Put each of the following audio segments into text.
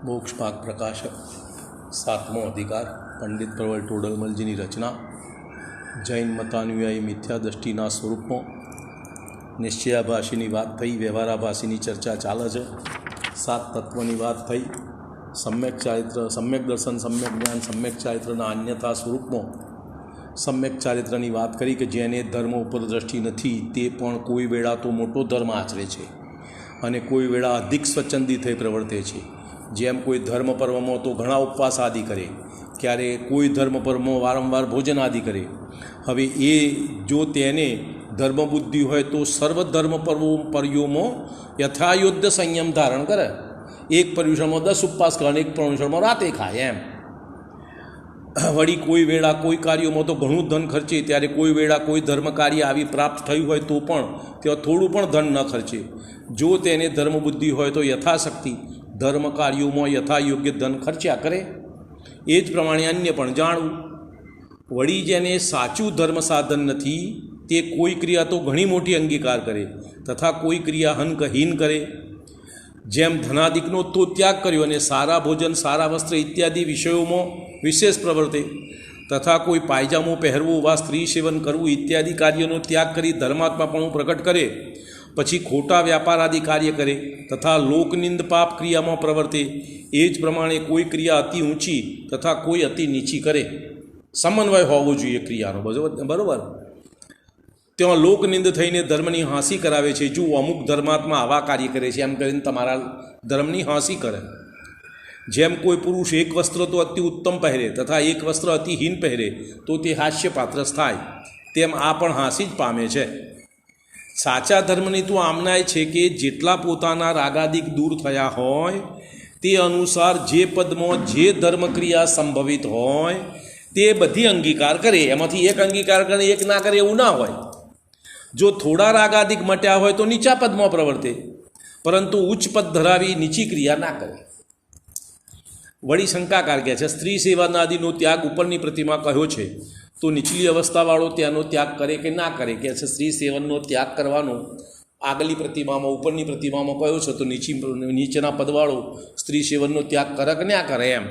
मोक्ष भाग प्रकाशक 7मो अधिकार पंडित प्रवल टोडरमलजीनी रचना। जैन मतानुयायी मिथ्या दृष्टिना स्वरूपों निश्चयाभाषीनी बात थई, व्यवहाराभाषीनी चर्चा चाले छे। 7 तत्वनी बात थई। सम्यक चारित्र, सम्यक दर्शन, सम्यक ज्ञान, सम्यक चारित्रना अन्यथा स्वरूपों सम्यक चारित्रनी बात करी कि जेने धर्म पर दृष्टि नहीं ते पण कोई वेळा तो मोटो धर्म आचरे छे अने कोई वेळा अधिक स्वच्छंदी थई प्रवर्ते छे। जेम कोई धर्म पर्व में तो घणा उपवास आदि करे, क्यारे कोई धर्म पर्व में वारंवार भोजन आदि करे। हवे ए जो तेने धर्म बुद्धि होय तो सर्व धर्म पर्वों में यथायोग्य संयम धारण करे। एक पर्युषण में 10 उपवास करे, एक पर्युषण में राते खाए एम। वड़ी कोई वेळा कोई कार्यों में तो घणुं धन खर्चे, त्यारे कोई वेळा कोई धर्म कार्य आवी प्राप्त थयुं होय तो पण त्यां थोड़ुं पण धन न खर्चे। जो तेने धर्म बुद्धि होय तो यथाशक्ति धर्म कार्यों में यथायोग्य धन खर्चा करे। एज प्रमाणे अन्य पण जाणवुं। वड़ी जेने साचुं धर्म साधन नथी ते कोई क्रिया तो घणी मोटी अंगीकार करे तथा कोई क्रिया हनकहीन करे। जेम धनादिकनो तो त्याग कर्यो अने सारा भोजन, सारा वस्त्र इत्यादि विषयों में विशेष प्रवर्ते, तथा कोई पायजामो पहेरवो वा स्त्री सेवन करवू इत्यादि कार्यों त्याग करी धर्मात्मापणुं प्रकट करे। पछी खोटा व्यापार आदि कार्य करे तथा लोकनिंद पाप क्रिया में प्रवर्ते। एज प्रमाणे कोई क्रिया अति ऊँची तथा कोई अति नीची करे। समन्वय होवो जोईए क्रियानो, बरोबर। त्यां लोकनिंद थईने धर्मनी हांसी करावे छे। जो अमुक धर्मात्मा आवा कार्य करे छे एम करीने तमारा धर्मनी हांसी करे। जेम कोई पुरुष एक वस्त्र तो अति उत्तम पहरे तथा एक वस्त्र अतिहीन पहरे तो ते हास्यपात्र थाय, तेम आ पण हांसी ज पामे छे। साचा धर्मनी तो आमनाय छे कि जेटला पोताना रागादिक दूर थया होय ते अनुसार जे पदमां जे धर्म क्रिया संभवित होय ते बधी अंगीकार करे। एमांथी एक अंगीकार करे, एक ना करे एवुं ना होय। जो थोड़ा रागादिक मट्या होय तो नीचा पदमां प्रवर्ते, परंतु उच्च पद धरावी नीची क्रिया ना करे। वड़ी शंकाकार कहे छे स्त्री सेवानादिनो त्याग उपरनी प्रतिमा कह्यो छे तो નીચલી અવસ્થાવાળો ત્યાંનો ત્યાગ કરે કે ના કરે। કે છે સ્ત્રી સેવનનો ત્યાગ કરવાનો આગલી પ્રતિમામાં ઉપરની પ્રતિમામાં કયો છે તો નીચેના પદવાળો સ્ત્રી સેવનનો ત્યાગ કરે કે ના કરે એમ।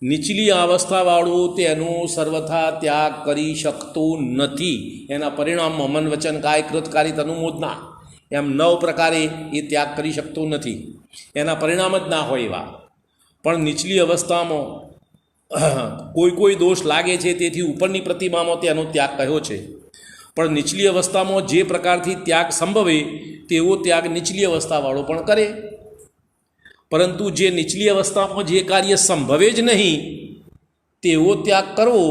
નીચલી અવસ્થાવાળો તેનો સર્વથા ત્યાગ કરી શકતો નથી। એના પરિણામમાં મન વચન કાય કૃત કારિત અનુમોદના એમ 9 પ્રકારે એ ત્યાગ કરી શકતો નથી। એના પરિણામ જ ના હોય એવા। પણ નીચલી અવસ્થામાં कोई दोष लागे छे तेथी उपरनी प्रतिमा में तेनो त्याग कह्यो छे। पण नीचली अवस्था में जे प्रकार थी त्याग संभवे तेवो त्याग नीचली अवस्था वाळो पण करे। परंतु जे नीचली अवस्था में जे कार्य संभवे ज नहीं तेवो त्याग करवो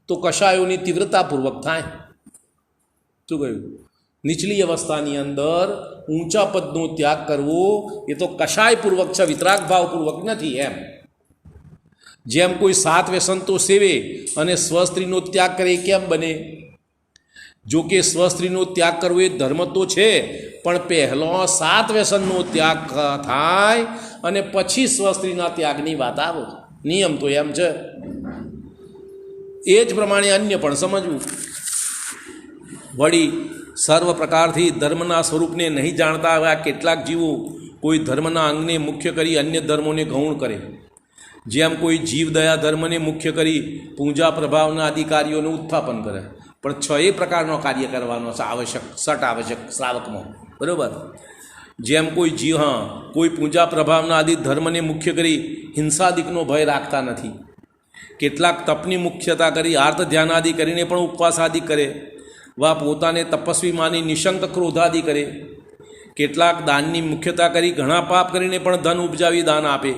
तो कशायोनी तीव्रतापूर्वक थाय। शुं कह्युं? नीचली अवस्थानी अंदर ऊंचा पदनो त्याग करवो ए तो कशायपूर्वक छे, वितराग भावपूर्वक नहीं एम। जेम कोई 7 व्यसन तो सेवे अने स्वस्त्रीनो त्याग करे केम बने? जो कि स्वस्त्रीनो त्याग करवो ए धर्म तो छे, पण पहलो 7 व्यसननो त्याग थाय अने पछी स्वस्त्रीना त्यागनी वात आवे। नियम तो एम छे। एज प्रमाणे अन्य पण समजवुं। वड़ी सर्व प्रकारथी धर्मना स्वरूपने नहीं जाणता एवा केटलाक जीवो कोई धर्मना अंगने मुख्य करी अन्य धर्मोने गौण करे। जेम कोई जीव दया धर्म ने मुख्य करी पूजा प्रभावना आदि कार्यों उत्थापन करे, पर 6 प्रकारनो कार्य करवानो आवश्यक, सट आवश्यक श्रावक में, बराबर। जेम कोई जीव कोई पूजा प्रभावना आदि धर्म ने मुख्य करी हिंसादिकनो भय राखता नहीं। केटलाक तपनी मुख्यता करी आर्त ध्यान आदि करीने पण उपवास आदि करे वा पोताने तपस्वी मानी निशंक क्रोधादि करे। केटलाक दाननी मुख्यता करी घणा पाप करीने पण धन उपजावी दान आपे।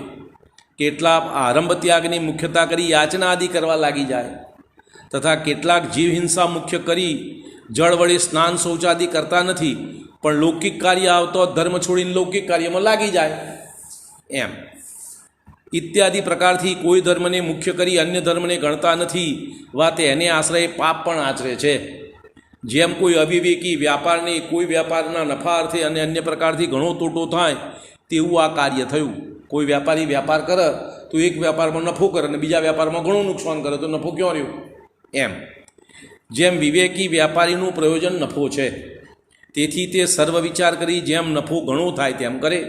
केटलाक आरंभ त्यागनी मुख्यता करी याचना आदि करवा लागी जाए तथा केटलाक जीव हिंसा मुख्य करी जળ वडे स्नान शौचादि करता नहीं पण लौकिक कार्य आवतो धर्म छोड़ीने लौकिक कार्य में लागी जाए एम। इत्यादि प्रकार थी कोई धर्म ने मुख्य करी अन्य धर्म ने गणता नहीं वा तेने आश्रय पाप पण आचरे छे। जेम कोई अविवेकी व्यापार ने कोई व्यापारना नफा अर्थे अने अन्य प्रकार थी घणो तोटो थाय तेवुं आ कार्य थयुं। कोई व्यापारी व्यापार करे तो एक व्यापार में नफो करे ने बीजा व्यापार में घणुं नुकसान करे तो नफो क्यों रह्यो एम। जेम विवेकी व्यापारीनुं प्रयोजन नफो छे तेथी ते सर्व विचार करी जेम नफो घणो थाय तेम करे।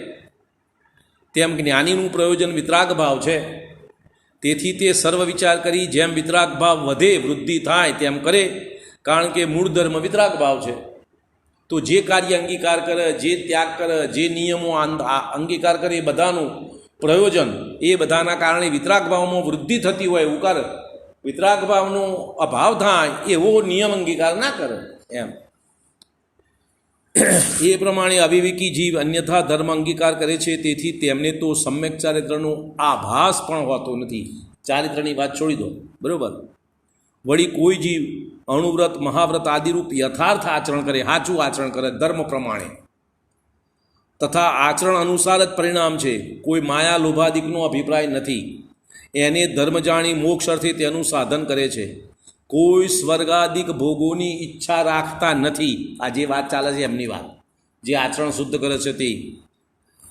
તેમ જ્ઞાનીનું પ્રયોજન વિતરાગ ભાવ છે. તેથી તે સર્વ વિચાર કરી જેમ વિતરાગ ભાવ વધે વૃદ્ધિ થાય તેમ કરે, કારણ કે મૂળ ધર્મ વિતરાગ ભાવ છે. તો જે કાર્ય અંગીકાર કરે, જે ત્યાગ કરે, જે નિયમો અંગીકાર કરે એ બધાનું પ્રયોજન એ બધાના કારણે વિતરાગ ભાવમાં વૃદ્ધિ થતી હોય એવું કરે. વિતરાગ ભાવનો અભાવ થાય એવો નિયમ અંગીકાર ના કરે એમ. એ પ્રમાણે અવિવેકી જીવ અન્યથા ધર્મ અંગીકાર કરે છે. તેથી તેમને તો સમ્યક ચારિત્રનો આભાસ પણ હોતો નથી. ચારિત્રની વાત છોડી દો, બરાબર. વળી કોઈ જીવ અણુવ્રત મહાવ્રત આદિરૂપ યથાર્થ આચરણ કરે, સાચું આચરણ કરે ધર્મ પ્રમાણે, તથા આચરણ અનુસાર જ પરિણામ છે, કોઈ માયા લોભાદિકનો અભિપ્રાય નથી, એને ધર્મ જાણી મોક્ષ અર્થે તેનું સાધન કરે છે. કોઈ સ્વર્ગાદિક ભોગોની ઈચ્છા રાખતા નથી. આ જે વાત ચાલે છે એમની વાત, જે આચરણ શુદ્ધ કરે છે તે.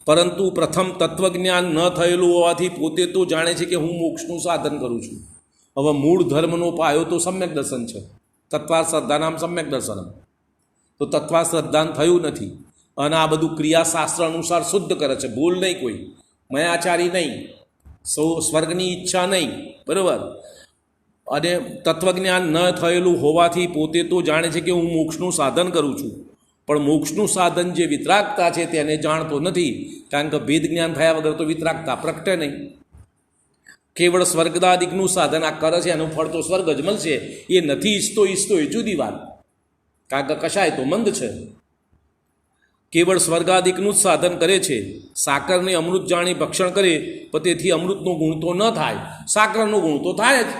પરંતુ પ્રથમ તત્વજ્ઞાન ન થયેલું હોવાથી પોતે તો જાણે છે કે હું મોક્ષનું સાધન કરું છું. હવે મૂળ ધર્મનો પાયો તો સમ્યક દર્શન છે. તત્વા શ્રદ્ધા નામ સમ્યક દર્શન. તો તત્વા શ્રદ્ધાન થયું નથી અને આ બધું ક્રિયાશાસ્ત્ર અનુસાર શુદ્ધ કરે છે. ભૂલ નહીં, કોઈ મયાચારી નહીં, સ્વર્ગની ઈચ્છા નહીં, બરાબર. અને તત્વજ્ઞાન ન થયેલું હોવાથી પોતે તો જાણે છે કે હું મોક્ષનું સાધન કરું છું, પણ મોક્ષનું સાધન જે વિતરાગતા છે તેને જાણતો નથી, કારણ કે ભેદ જ્ઞાન થયા વગર તો વિતરાગતા પ્રગટે નહીં. કેવળ સ્વર્ગદાદિકનું સાધન આ કરે છે, એનું ફળ તો સ્વર્ગ જ મળશે. એ નથી ઈચ્છતો એ જુદી વાત, કારણ કે કશાય તો મંદ છે. કેવળ સ્વર્ગાદિકનું જ સાધન કરે છે. સાકરને અમૃત જાણી ભક્ષણ કરે, પણ તેથી અમૃતનો ગુણ તો ન થાય, સાકરનો ગુણ તો થાય જ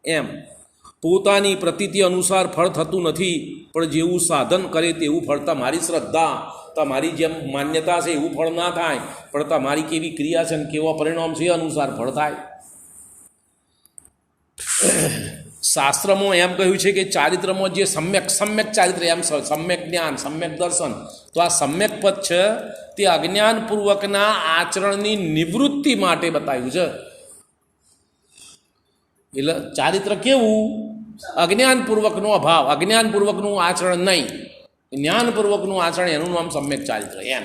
એમ. પોતાની પ્રતીતિ અનુસાર ફળ થતું નથી, પણ જેવું સાધન કરે તેવું ફળ. તમારી શ્રદ્ધા, તમારી જેમ માન્યતા છે એવું ફળ ના થાય, પણ તમારી કેવી ક્રિયા છે અને કેવા પરિણામ છે એ અનુસાર ફળ થાય. શાસ્ત્રમાં એમ કહ્યું છે કે ચારિત્રમાં જે સમ્યક ચારિત્ર, એમ સમ્યક જ્ઞાન, સમ્યક દર્શન, તો આ સમ્યક પદ છે તે અજ્ઞાનપૂર્વકના આચરણની નિવૃત્તિ માટે બતાવ્યું છે. એટલે ચારિત્ર કેવું? અજ્ઞાનપૂર્વકનો અભાવ, અજ્ઞાનપૂર્વકનું આચરણ નહીં, જ્ઞાનપૂર્વકનું આચરણ, એનું નામ સમ્યક ચારિત્ર એમ.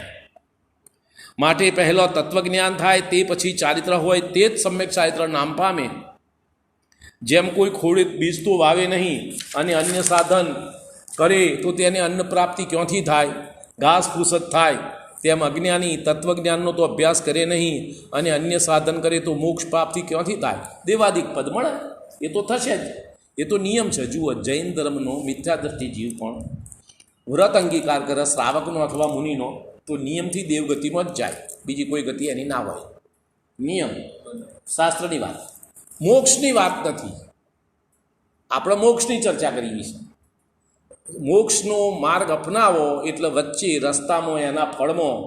માટે પહેલો તત્વજ્ઞાન થાય તે પછી ચારિત્ર હોય તે જ સમ્યક ચારિત્ર નામ પામે. જેમ કોઈ ખોડે બીજ તો વાવે નહીં અને અન્ય સાધન કરે તો તેને અન્ન પ્રાપ્તિ ક્યાંથી થાય? ઘાસ ફૂસ જ થાય. તેમ અજ્ઞાની તત્વજ્ઞાનનો તો અભ્યાસ કરે નહીં અને અન્ય સાધન કરે તો મોક્ષ પ્રાપ્તિ ક્યાંથી થાય? દેવાદિક પદ મળે, એ તો થશે જ, એ તો નિયમ છે. જુઓ, જૈન ધર્મનો મિથ્યાદૃષ્ટિ જીવ પણ વ્રત અંગીકાર કરે શ્રાવકનો અથવા મુનિનો, તો નિયમથી દેવગતિમાં જ જાય, બીજી કોઈ ગતિ એની ના હોય. નિયમ શાસ્ત્રની વાત, મોક્ષની વાત નથી. આપણે મોક્ષની ચર્ચા કરવી છે. મોક્ષનો માર્ગ અપનાવો એટલે વચ્ચે રસ્તામાં એના ફળમાં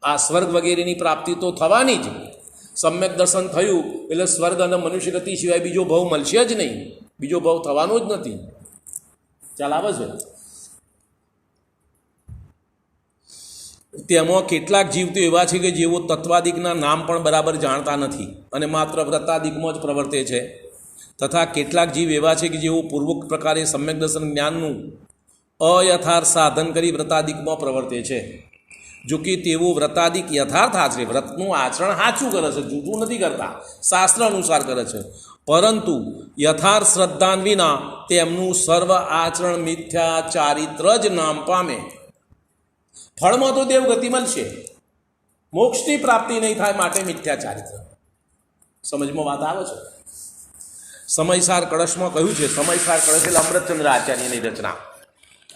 આ સ્વર્ગ વગેરેની પ્રાપ્તિ તો થવાની જ. સમ્યક દર્શન થયું એટલે સ્વર્ગ અને મનુષ્ય ગતિ સિવાય બીજો ભાવ મળશે જ નહીં, બીજો ભાવ થવાનો જ નથી. ચાલ આવે છે. તેમાં કેટલાક જીવ તો એવા છે કે જેઓ તત્વાદિકના નામ પણ બરાબર જાણતા નથી અને માત્ર વ્રતાદિકમાં જ પ્રવર્તે છે. તથા કેટલાક જીવ એવા છે કે જેઓ પૂર્વક પ્રકારે સમ્યક દર્શન જ્ઞાનનું અયથાર્થ સાધન કરી વ્રતાદિકમાં પ્રવર્તે છે. જો કે તેઓ વ્રતાદિક યથાર્થ આચરે, વ્રતનું આચરણ સાચું કરે છે, જૂઠું નથી કરતા, શાસ્ત્ર અનુસાર કરે છે, પરંતુ યથાર્થ શ્રદ્ધાન વિના તેમનું સર્વ આચરણ મિથ્યા ચારિત્ર જ નામ પામે. ફળમાં તો દેવગતિ મળશે, મોક્ષની પ્રાપ્તિ નહીં થાય, માટે મિથ્યા ચારિત્ર. સમજમાં વાત આવે છે? સમયસાર કળશમાં કહ્યું છે, સમયસાર કળશ એટલે અમૃતચંદ્ર આચાર્યની રચના.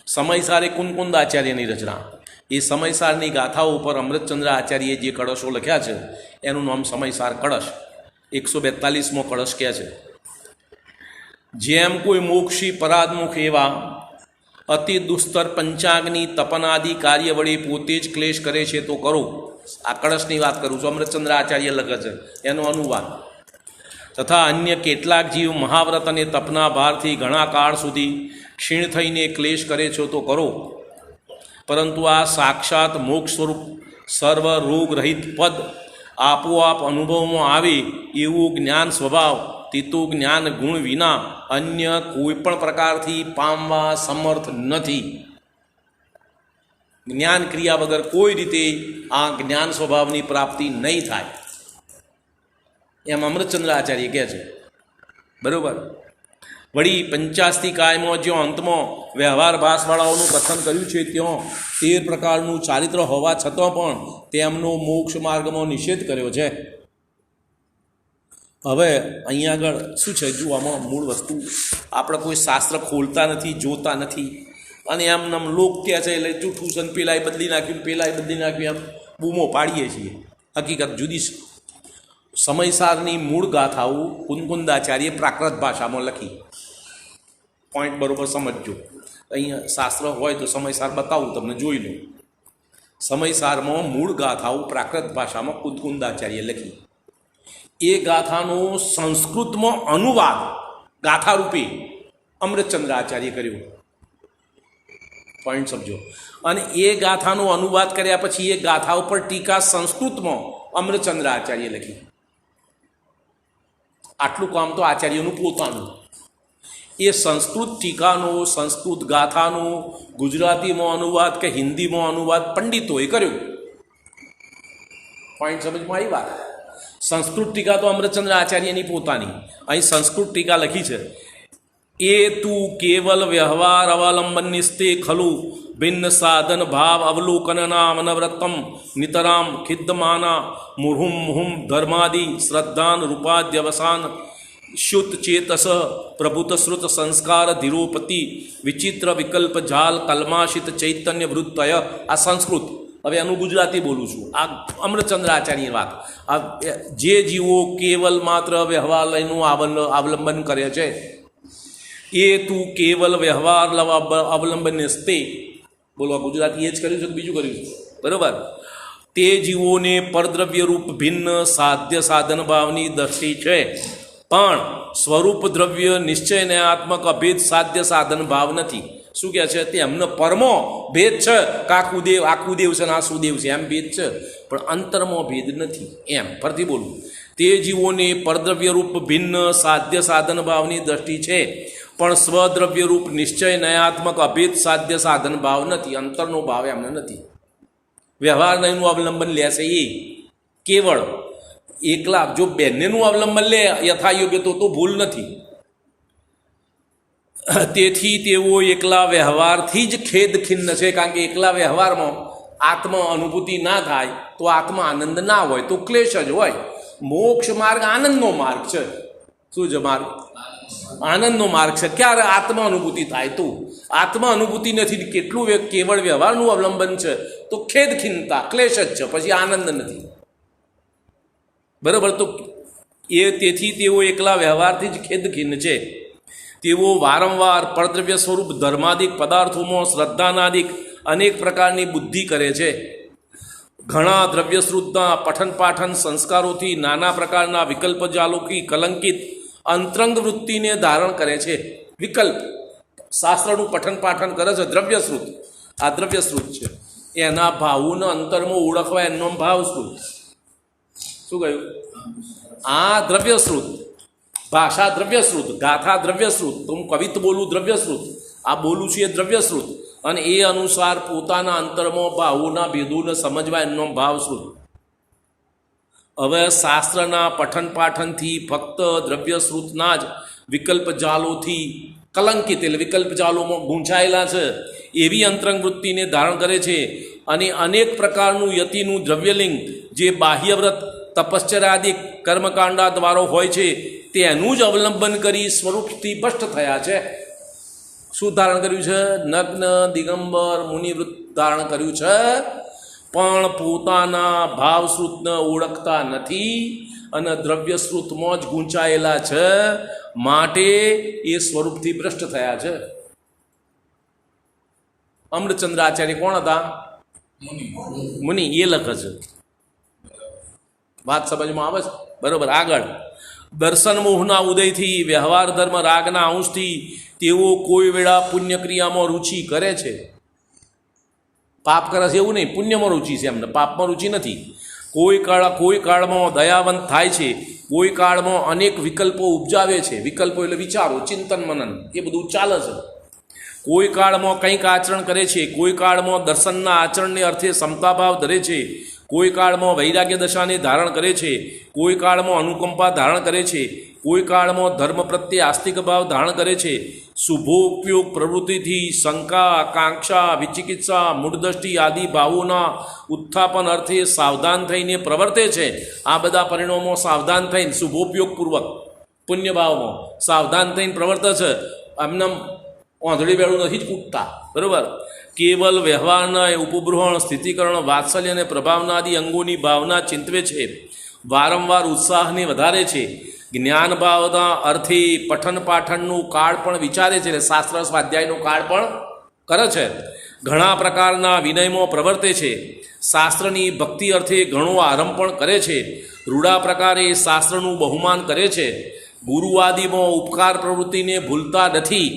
સમયસાર એ કુંદકુંદ આચાર્યની રચના. એ સમયસારની ગાથાઓ ઉપર અમૃતચંદ્ર આચાર્યે જે કળશો લખ્યા છે એનું નામ સમયસાર કળશ. 142મો કળશ કહે છે, જેમ કોઈ મોક્ષી પરાદમુખ એવા અતિ દુસ્તર પંચાગ્નિ તપનાદિ કાર્ય વડે પોતે જ ક્લેશ કરે છે તો કરો. આ કળશની વાત કરું છું, અમૃતચંદ્ર આચાર્ય લખે છે એનો અનુવાદ. તથા અન્ય કેટલાક જીવ મહાવ્રત અને તપના ભારથી ઘણા કાળ સુધી ક્ષીણ થઈને ક્લેશ કરે છો તો કરો. પરંતુ આ સાક્ષાત મોક્ષ સ્વરૂપ સર્વ રોગ રહિત પદ આપોઆપ અનુભવમાં આવે એવું જ્ઞાન સ્વભાવ તીતો જ્ઞાન ગુણ વિના અન્ય કોઈ પણ પ્રકારથી પામવા સમર્થ નથી. જ્ઞાન ક્રિયા વગર કોઈ રીતે આ જ્ઞાન સ્વભાવની પ્રાપ્તિ નહીં થાય એમ અમૃતચંદ્ર આચાર્ય કહે છે. બરાબર. વળી પંચાસ્તિકાયમાં જો અંતમાં વ્યવહાર ભાસવાળાઓનું કથન કર્યું છે ત્યાં 13 પ્રકારનું ચારિત્ર હોવા છતાં પણ તેમનો મોક્ષ માર્ગમાં નિષેધ કર્યો છે. હવે અહીંયા આગળ શું છે, જો આમાં મૂળ વસ્તુ આપણે કોઈ શાસ્ત્ર ખોલતા નથી, જોતા નથી, અને એમ નમ લોક ત્યાં છે એટલે જૂઠું છે, પેલાએ બદલી નાખ્યું, પેલાએ બદલી નાખ્યું, એમ બૂમો પાડીએ છીએ. હકીકત જુદી છે. સમયસારની મૂળ ગાથાઓ કુંદકુંદાચાર્ય પ્રાકૃત ભાષામાં લખી. પોઈન્ટ બરાબર સમજજો. અહીંયા શાસ્ત્ર હોય તો સમયસાર બતાવું તમને, જોઈ લો. સમયસારમાં મૂળ ગાથાઓ પ્રાકૃત ભાષામાં કુંદકુંદાચાર્ય લખી. એ ગાથાનો સંસ્કૃતમાં અનુવાદ ગાથા રૂપે અમૃતચંદ્ર આચાર્ય કર્યો. પોઈન્ટ સમજો. અને એ ગાથાનો અનુવાદ કર્યા પછી એ ગાથા ઉપર ટીકા સંસ્કૃતમાં અમૃતચંદ્ર આચાર્ય લખી. આટલું કામ તો આચાર્યનું પોતાનું. એ સંસ્કૃત ટીકાનો, સંસ્કૃત ગાથાનો ગુજરાતીમાં અનુવાદ કે હિન્દીમાં અનુવાદ પંડિતોએ કર્યો. પોઈન્ટ સમજમાં આવી વાત. સંસ્કૃત ટીકા તો અમૃતચંદ્ર આચાર્યની પોતાની. અહીં સંસ્કૃત ટીકા લખી છે. એ તું કેવલ વ્યવહાર અવલંબન નિસ્તે ખલુ ભિન્ન સાધન ભાવ અવલોકનના અનવરતમ નિતરામ ખિદ્દમાના મુહુમ મુહુમ ધર્માદિ શ્રદ્ધાન રૂપાદ્યવસાન શુદ્ધ ચેતસ પ્રભુત શ્રુત સંસ્કાર ધીરોપતિ વિચિત્ર વિકલ્પ જાલ કલ્માશિત ચૈતન્ય વૃત્તય. આ સંસ્કૃત. હવે એનું ગુજરાતી બોલું છું. આ અમૃતચંદ્ર આચાર્યની વાત. આ જે જીવો કેવલ માત્ર વ્યવહારનું અવલંબન કરે છે, એ તું કેવલ વ્યવહાર અવલંબન સ્તે, બોલો ગુજરાતી એ જ કર્યું છે, બીજું કર્યું છે. બરાબર. તે જીવોને પરદ્રવ્યરૂપ ભિન્ન સાધ્ય સાધન ભાવની દ્રષ્ટિ છે, પણ સ્વરૂપ દ્રવ્ય નિશ્ચયનાત્મક અભેદ સાધ્ય સાધન ભાવ નથી. શું કહે છે? તે એમનો પરમો ભેદ છે. કાકુદેવ આકુદેવ છે ને આ સુદેવ છે, એમ ભેદ છે, પણ અંતરમાં ભેદ નથી. એમ ફરતી બોલું. તે જીવોને પરદ્રવ્યરૂપ ભિન્ન સાધ્ય સાધન ભાવની દ્રષ્ટિ છે, પણ સ્વદ્રવ્યરૂપ નિશ્ચય નયાત્મક અભેદ સાધ્ય સાધન ભાવ નથી. અંતરનો ભાવ એમને નથી. વ્યવહાર નહીંનું અવલંબન લેશે એ કેવળ એકલા. જો બંનેનું અવલંબન લે યથાયોગ્ય તો ભૂલ નથી. તેથી તેઓ એકલા વ્યવહારથી જ ખેદ ખિન્ન છે. કારણ કે એકલા વ્યવહારમાં આત્મા અનુભૂતિ ના થાય તો આત્મા આનંદ ના હોય તો ક્લેશ જ હોય. મોક્ષ માર્ગ આનંદનો માર્ગ છે. શું છે માર્ગ? આનંદનો માર્ગ છે. ક્યારે આત્મા અનુભૂતિ થાય તો. આત્મા અનુભૂતિ નથી, કેટલું કેવળ વ્યવહારનું અવલંબન છે તો ખેદ ખિન્નતા ક્લેશ જ છે, પછી આનંદ નથી. બરાબર. તો તેથી તેઓ એકલા વ્યવહારથી જ ખેદ ખિન્ન છે. તેઓ વારંવાર પરદ્રવ્ય સ્વરૂપ ધર્માદિક પદાર્થોમાં શ્રદ્ધાનાદિક અનેક પ્રકારની બુદ્ધિ કરે છે. ઘણા દ્રવ્યશ્રુતના પઠન પાઠન સંસ્કારોથી નાના પ્રકારના વિકલ્પ જાલોથી કલંકિત અંતરંગ વૃત્તિને ધારણ કરે છે. વિકલ્પ શાસ્ત્રનું પઠન પાઠન કરે છે દ્રવ્યશ્રુત. આ દ્રવ્યશ્રુત છે. એના ભાવોને અંતરમાં ઓળખવા એનો ભાવશ્રુત. શું કહ્યું? આ દ્રવ્યશ્રુત. ભાષા દ્રવ્યશ્રુત, ગાથા દ્રવ્યશ્રુત, તો હું કવિત્વ બોલું દ્રવ્યશ્રુત, આ બોલું છું એ દ્રવ્યશ્રુત. અને એ અનુસાર પોતાના અંતરમાં ભાવોના ભેદોને સમજવા એનો ભાવશ્રુત. હવે શાસ્ત્રના પઠન પાઠનથી ફક્ત દ્રવ્યશ્રુતના જ વિકલ્પ જાલોથી કલંકિત, એટલે વિકલ્પ જાલોમાં ગૂંચાયેલા છે એવી અંતરંગ વૃત્તિને ધારણ કરે છે. અને અનેક પ્રકારનું યતિનું દ્રવ્યલિંગ જે બાહ્યવ્રત તપશ્ચર્યાદિક કર્મકાંડા દ્વારા હોય છે તેનું જ અવલંબન કરી સ્વરૂપથી ભ્રષ્ટ થયા છે. શું ધારણ કર્યું છે? નગ્ન દિગંબર મુનિવૃત્ત ધારણ કર્યું છે, પણ પોતાના ભાવશ્રુતને ઓળખતા નથી અને દ્રવ્યશ્રુતમાં જ ગૂંચાયેલા છે, માટે એ સ્વરૂપથી ભ્રષ્ટ થયા છે. અમૃતચંદ્ર આચાર્ય કોણ હતા? મુનિ. એ લખે છે. વાત સમજમાં આવે છે? બરાબર. આગળ દર્શન મોહના ઉદયથી વ્યવહાર ધર્મ રાગના અંશથી તેઓ કોઈ વેળા પુણ્યક્રિયામાં રુચિ કરે છે. પાપ કરે છે એવું નહીં, પુણ્યમાં રુચિ છે એમને, પાપમાં રુચિ નથી. કોઈ કાળમાં દયાવંત થાય છે, કોઈ કાળમાં અનેક વિકલ્પો ઉપજાવે છે. વિકલ્પો એટલે વિચારો, ચિંતન મનન, એ બધું ચાલે છે. કોઈ કાળમાં કંઈક આચરણ કરે છે, કોઈ કાળમાં દર્શનના આચરણને અર્થે સમતાભાવ ધરે છે, કોઈ કાળમાં વૈરાગ્ય દશાને ધારણ કરે છે, કોઈ કાળમાં અનુકંપા ધારણ કરે છે, કોઈ કાળમાં ધર્મ પ્રત્યે આસ્તિક ભાવ ધારણ કરે છે, શુભોપયોગ પ્રવૃત્તિથી શંકા, આકાંક્ષા, વિચિકિત્સા, મૂઢદ્રષ્ટિ આદિ ભાવોના ઉત્થાપન અર્થે સાવધાન થઈને પ્રવર્તે છે. આ બધા પરિણામો સાવધાન થઈને શુભોપયોગપૂર્વક પુણ્યભાવમાં સાવધાન થઈને પ્રવર્તે છે. એમને ઓંધળી બેડું નથી જ કૂટતા, બરાબર. કેવલ વ્યવહારના ઉપબ્રહણ, સ્થિતિકરણ, વાત્સલ્ય અને પ્રભાવના આદિ અંગોની ભાવના ચિંતવે છે. વારંવાર ઉત્સાહને વધારે છે. જ્ઞાન ભાવના અર્થે પઠન પાઠનનું કાળ પણ વિચારે છે, એટલે શાસ્ત્ર સ્વાધ્યાયનો કાળ પણ કરે છે. ઘણા પ્રકારના વિનયમાં પ્રવર્તે છે. શાસ્ત્રની ભક્તિ અર્થે ઘણો આરંભ પણ કરે છે. રૂઢા પ્રકારે શાસ્ત્રનું બહુમાન કરે છે. ગુરુવાદીમાં ઉપકાર પ્રવૃત્તિને ભૂલતા નથી.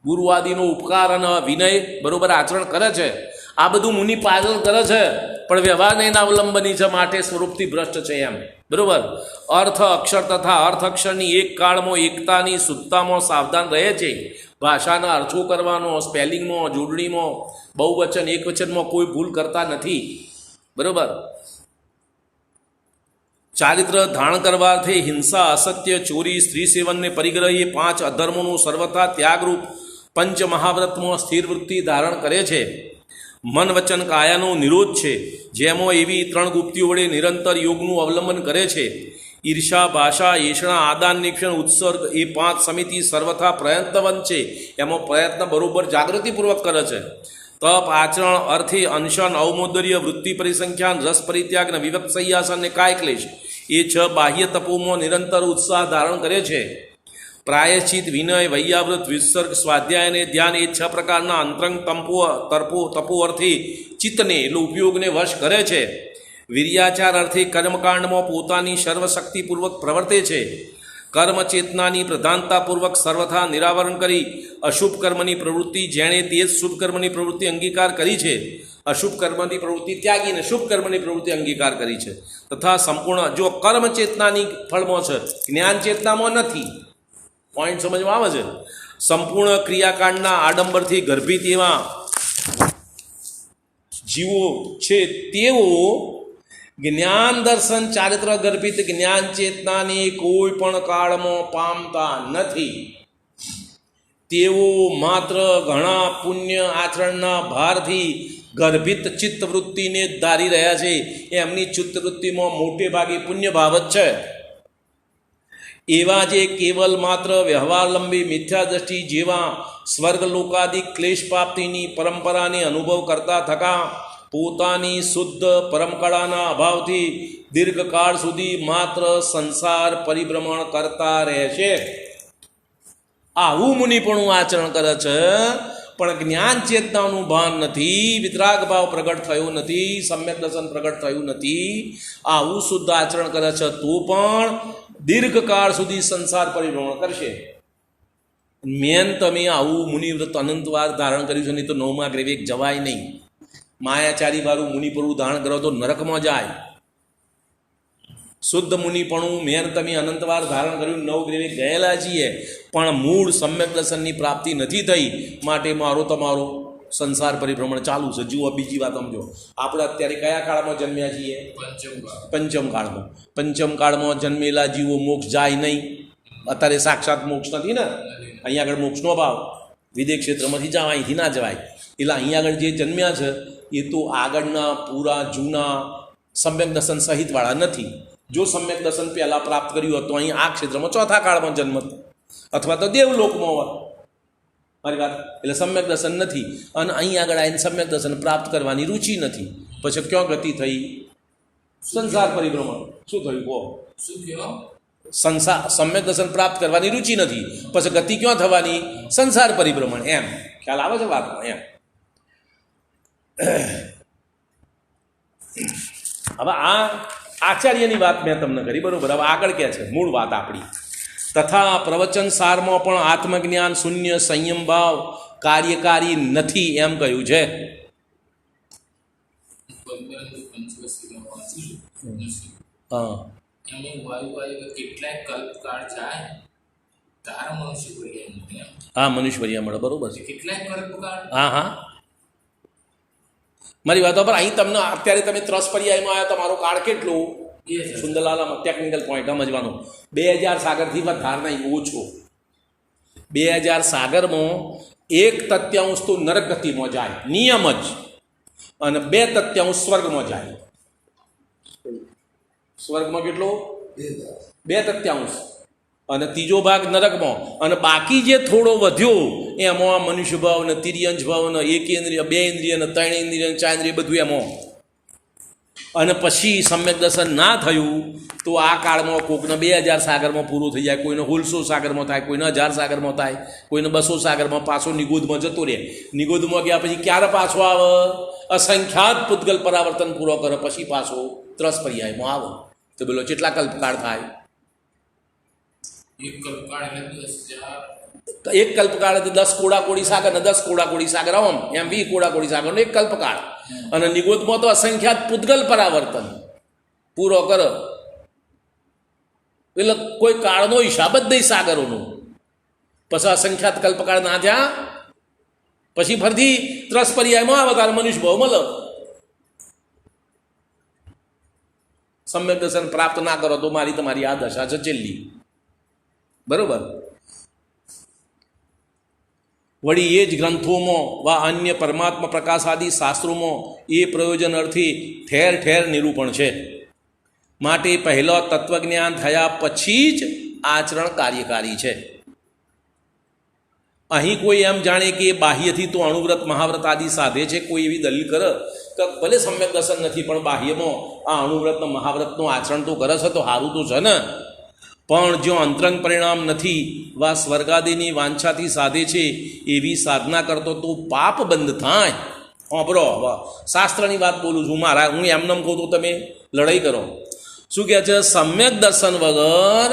ગુરુવાદીનો ઉપકાર અને વિનય બરોબર આચરણ કરે છે. આ બધું મુનિ પાલન કરે છે, પણ વ્યવહાર એના અવલંબની છે, માટે સ્વરૂપથી ભ્રષ્ટ છે એમ, બરોબર. અર્થ અક્ષર તથા અર્થ અક્ષરની એક કાળમાં એકતાની શુદ્ધતામાં સાવધાન રહે છે. ભાષાના અર્થો કરવાનો, સ્પેલિંગમાં, જોડણીમાં, બહુવચન એકવચનમાં કોઈ ભૂલ કરતા નથી, બરોબર. ચારિત્ર ધારણ કરવાથી હિંસા, અસત્ય, ચોરી, સ્ત્રી સેવનને પરિગ્રહ એ 5 અધર્મોનું સર્વથા ત્યાગરૂપ પંચ મહાવ્રતમાં સ્થિર વૃત્તિ ધારણ કરે છે. મન વચન કાયાનો નિરોધ છે, જેમાં એવી 3 ગુપ્તિઓ વડે નિરંતર યોગનું અવલંબન કરે છે. ઈર્ષા, ભાષા, એષણા, આદાન, નિક્ષણ, ઉત્સર્ગ એ 5 સમિતિ સર્વથા પ્રયત્નવંત છે. એમાં પ્રયત્ન બરોબર જાગૃતિપૂર્વક કરે છે. તપ, આચરણ, અર્થે અનશન, અવમોદર્ય, વૃત્તિ પરિસંખ્યાન, રસ પરિત્યાગ અને વિવક્ત સંયાસન અને કાય ક્લેશ એ 6 બાહ્ય તપોમાં નિરંતર ઉત્સાહ ધારણ કરે છે. પ્રાયશ્ચિત, વિનય, વૈયાવૃત, વિસર્ગ, સ્વાધ્યાય અને ધ્યાન એ 6 પ્રકારના અંતરંગ તપો અર્થે ચિત્તને એટલે ઉપયોગને વશ કરે છે. વીર્યાચાર અર્થે કર્મકાંડમાં પોતાની સર્વશક્તિપૂર્વક પ્રવર્તે છે. કર્મ ચેતનાની પ્રધાનતાપૂર્વક સર્વથા નિરાવરણ કરી અશુભ કર્મની પ્રવૃત્તિ જેણે તે જ શુભ કર્મની પ્રવૃત્તિ અંગીકાર કરી છે. અશુભ કર્મની પ્રવૃત્તિ ત્યાગીને શુભ કર્મની પ્રવૃત્તિ અંગીકાર કરી છે. તથા સંપૂર્ણ જો કર્મ ચેતનાની ફળમાં છે, જ્ઞાન ચેતનામાં નથી. પોઈન્ટ સમજમાં આવે છે. સંપૂર્ણ ક્રિયાકાંડના આડંબરથી ગર્ભિત એવા જીવો છે તેઓ જ્ઞાન દર્શન ચારિત્ર ગર્ભિત જ્ઞાન ચેતનાની કોઈ પણ કાળમાં પામતા નથી. તેઓ માત્ર ઘણા પુણ્ય આચરણના ભારથી ગર્ભિત ચિત્તવૃત્તિને જ ધારી રહ્યા છે. એમની ચિત્તવૃત્તિમાં મોટે ભાગે પુણ્ય ભાવ જ છે. એવા જે કેવલ માત્ર વ્યવહારલંબી મિથ્યા દ્રષ્ટિ જેવા સ્વર્ગલોકાદિક ક્લેશ પ્રાપ્તિની પરંપરાને અનુભવ કરતા થકા પોતાની શુદ્ધ પરમકળાના અભાવથી દીર્ઘકાળ સુધી માત્ર સંસાર પરિભ્રમણ કરતા રહેશે. આવું મુનિપણું આચરણ કરે છે, પણ જ્ઞાન ચેતનાનું ભાન નથી, વિતરાગ ભાવ પ્રગટ થયો નથી, સમ્યક દર્શન પ્રગટ થયું નથી. આવું શુદ્ધ આચરણ કરે છે તો પણ દીર્ઘકાળ સુધી સંસાર પરિભ્રમણ કરશે. મેન તમે આવું મુનિવ્રત અનંતવાર ધારણ કર્યું છે, નહીં તો 9મા ગ્રેવે જવાય નહીં. માયાચારી વાળું મુનિપણું ધારણ કરો તો નરકમાં જાય. શુદ્ધ મુનિપણું મેન તમે અનંતવાર ધારણ કર્યું, 9 ગ્રેવે ગયેલા છીએ, પણ મૂળ સમ્યક દર્શનની પ્રાપ્તિ નથી થઈ, માટે મારો તમારો સંસાર પરિભ્રમણ ચાલુ છે. જુઓ બીજી વાત સમજો, આપણે અત્યારે કયા કાળમાં જન્મ્યા છીએ? પંચમ કાળમાં. પંચમ કાળમાં જન્મેલા જીવો મોક્ષ જાય નહીં. અત્યારે સાક્ષાત મોક્ષ નથી ને, અહીંયા આગળ મોક્ષનો ભાવ વિદેહ ક્ષેત્રમાંથી જવાય, અહીંથી ના જવાય. એટલે અહીંયા આગળ જે જન્મ્યા છે એ તો આગળના પૂરા જૂના સમ્યક દર્શન સહિતવાળા નથી. જો સમ્યક દર્શન પહેલાં પ્રાપ્ત કર્યું હતું, અહીં આ ક્ષેત્રમાં 4થા કાળમાં જન્મ અથવા તો દેવલોકમાં હોત. મારી વાત એટલે સમ્યક દર્શન નથી, અને અહીં આગળ આવીને સમ્યક દર્શન પ્રાપ્ત કરવાની રુચિ નથી. પછી ક્યાં ગતિ થઈ? સંસાર પરિભ્રમણ. શું થયું કહો? સંસાર સમ્યક દર્શન પ્રાપ્ત કરવાની રુચિ નથી, પછી ગતિ ક્યાં થવાની? સંસાર પરિભ્રમણ. એમ ખ્યાલ આવે છે વાતમાં? એમ હવે આ આચાર્યની વાત મેં તમને કરી, બરોબર. હવે આગળ કે છે મૂળ વાત આપણી. તથા પ્રવચન સારમાં પણ આત્મજ્ઞાન શૂન્ય સંયમ ભાવ કાર્યકારી નથી એમ કહ્યું છે. હા, તારા મનુષ્ય પર્યાય મૂકે એમ. હા મનુષ્યવર્યા મળે, બરોબર છે. કેટલાક કલ્પકાળ હા હા મારી વાતો પર અહીં તમને અત્યારે તમે 3 પર્યાયમાં આવ્યા, તમારો કાળ કેટલો? 2000. સુંદરલાલ ટેકનિકલ પોઈન્ટ સમજવાનો, 2000 સાગરથી વધારે નહીં, ઓછો. 2000 સાગરમાં 1/3 તો નરક ગતિમાં જાય નિયમ જ, અને 2/3 સ્વર્ગમાં જાય. સ્વર્ગમાં કેટલો? 2/3, અને ત્રીજો ભાગ નરકમાં, અને બાકી જે થોડો વધ્યો એમાં મનુષ્ય ભાવ ને તિર્યંશ ભાવ ને 1 ઇન્દ્રિય 2 ઇન્દ્રિય ને 3 ઇન્દ્રિય ને 4 ઇન્દ્રિય બધું એમાં. અને પછી સમ્યક દર્શન ના થયું તો આ કાળમાં કોકને 2000 સાગરમાં પૂરું થઈ જાય, કોઈને 1600 સાગરમાં થાય, કોઈને 1000 સાગરમાં થાય, કોઈને 200 સાગરમાં, પાછો નિગોદમાં જતો રહે. નિગોદમાં ગયા પછી ક્યારે પાછો આવે? અસંખ્યાત પૂતગલ પરાવર્તન પૂરો કરે પછી પાછો 3 પર્યાયમાં આવે. તો બોલો કેટલા કલ્પકાળ થાય? એક કલ્પકાળ એટલે 10,000. તો એક કલ્પકાળ એટલે 10 કોડાકોડી સાગર ને 10 કોડાકોડી સાગર આમ એમ 20 કોડાકોડી સાગરનો એક કલ્પકાળ. અને નિગોદમાં તો અસંખ્યાત પૂતગલ પરાવર્તન પૂરો કરે, એટલે કોઈ કાળનો હિસાબ જ નહીં સાગરોનો. પછી અસંખ્યાત કલ્પકાળ ના થયા પછી ફરીથી 3 પર્યાયમાં આવે તારે મનુષ્ય ભાવ મળે. સમ્યક દર્શન પ્રાપ્ત ના કરો તો મારી તમારી આ દશા છે છેલ્લી. બરોબર. વળી એ જ ગ્રંથોમાં વા અન્ય પરમાત્મા પ્રકાશ આદિ શાસ્ત્રોમાં એ પ્રયોજન અર્થે ઠેર ઠેર નિરૂપણ છે. માટે પહેલો તત્વજ્ઞાન થયા પછી જ આચરણ કાર્યકારી છે. અહીં કોઈ એમ જાણે કે બાહ્યથી તો અણુવ્રત મહાવ્રત આદિ સાધે છે, કોઈ એવી દલીલ કરે કે ભલે સમ્યક દર્શન નથી પણ બાહ્યમાં આ અણુવ્રત મહાવ્રતનું આચરણ તો કરે છે તો સારું તો છે ને. પણ જો અંતરંગ પરિણામ નથી વા સ્વર્ગાદિની વાંછાથી સાધે છે એવી સાધના કરતો તો પાપ બંધ થાય. બરો શાસ્ત્રની વાત બોલું છું, મારા હું એમનેમ કહું તો તમે લડાઈ કરો. શું કહે છે? સમ્યક દર્શન વગર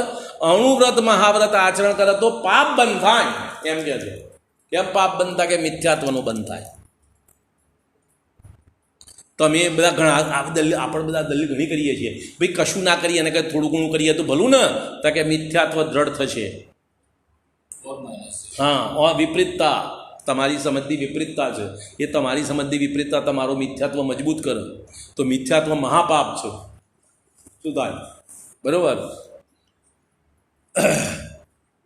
અણુવ્રત મહાવ્રત આચરણ કરે તો પાપ બંધ થાય એમ કહે છે. કેમ પાપ બંધ થાય? કે મિથ્યાત્વનો બંધ થાય. તમે બધા ઘણા આપણે બધા દલીલ ઘણી કરીએ છીએ, ભાઈ કશું ના કરીએ અને કંઈ થોડું ઘણું કરીએ તો ભલું ને, તો કે મિથ્યાત્વ દ્રઢ થશે. હા, વિપરીતતા તમારી સમજની વિપરીતતા છે, એ તમારી સમજની વિપરીતતા તમારો મિથ્યાત્વ મજબૂત કરે. તો મિથ્યાત્વ મહાપાપ છે. શું થાય? બરોબર.